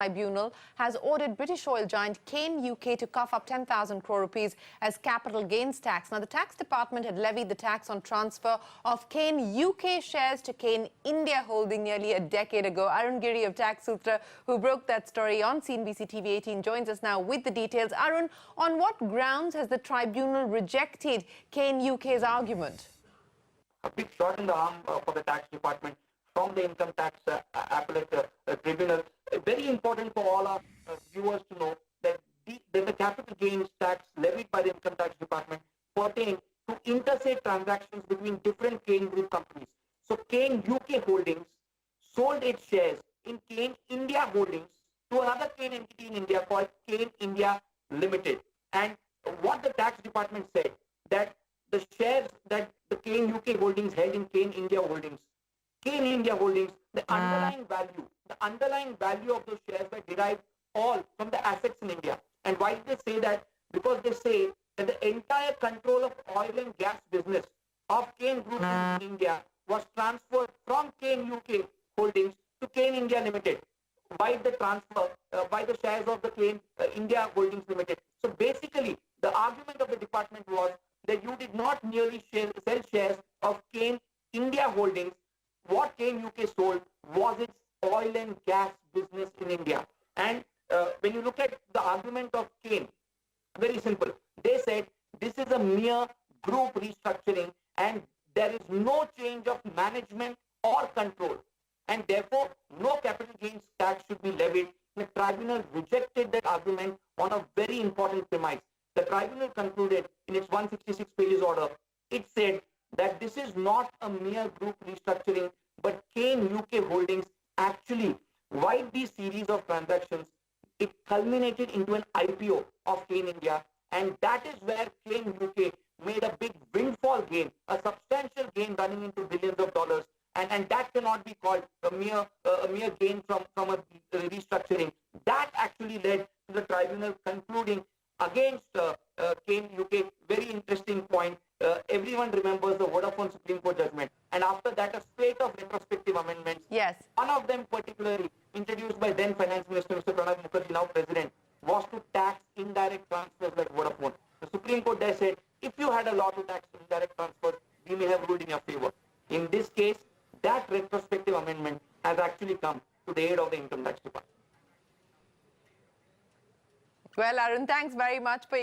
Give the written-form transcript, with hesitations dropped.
Tribunal has ordered British oil giant Cairn UK to cough up 10,000 crore rupees as capital gains tax. Now, the tax department had levied the tax on transfer of Cairn UK shares to Cairn India holding nearly a decade ago. Arun Giri of Tax Sutra, who broke that story on CNBC TV 18, joins us now with the details. Arun, on what grounds has the tribunal rejected Cairn UK's argument? A big shot in the arm for the tax department from the income tax appellate tribunal. Very important for all our viewers to know that the capital gains tax levied by the income tax department pertain to interstate transactions between different Cairn group companies. So Cairn UK Holdings sold its shares in Cairn India Holdings to another Cairn entity in India called Cairn India Limited. And what the tax department said, that the shares that the Cairn UK Holdings held in Cairn India Holdings, the underlying value of those shares were derived all from the assets in India. And why did they say that? Because they say that the entire control of oil and gas business of Cairn Group in India was transferred from Cairn UK Holdings to Cairn India Limited by the transfer by the shares of the Cairn India Holdings Limited. So basically, the argument of the department was that you did not merely sell shares of Cairn India Holdings. What Cairn UK sold was its oil and gas business in India. And when you look at the argument of Cairn, very simple. They said this is a mere group restructuring and there is no change of management or control. And therefore, no capital gains tax should be levied. The tribunal rejected that argument on a very important premise. The tribunal concluded in its 166 pages order, it said that this is not a mere group restructuring, but Cairn UK Holdings actually, while these series of transactions, it culminated into an IPO of Cairn India, and that is where Cairn UK made a big windfall gain, a substantial gain running into billions of dollars, and that cannot be called a mere gain from a restructuring. That actually led to the tribunal concluding against Cairn UK. Very interesting point. Everyone remembers the Vodafone Supreme Court judgment, and after that a spate of retrospective amendments. Yes. One of them particularly introduced by then Finance Minister Mr. Pranab Mukherjee, now President, was to tax indirect transfers like Vodafone. The Supreme Court there said, if you had a law to tax indirect transfers, we may have ruled in your favor. In this case, that retrospective amendment has actually come to the aid of the income tax department. Well, Arun, thanks very much for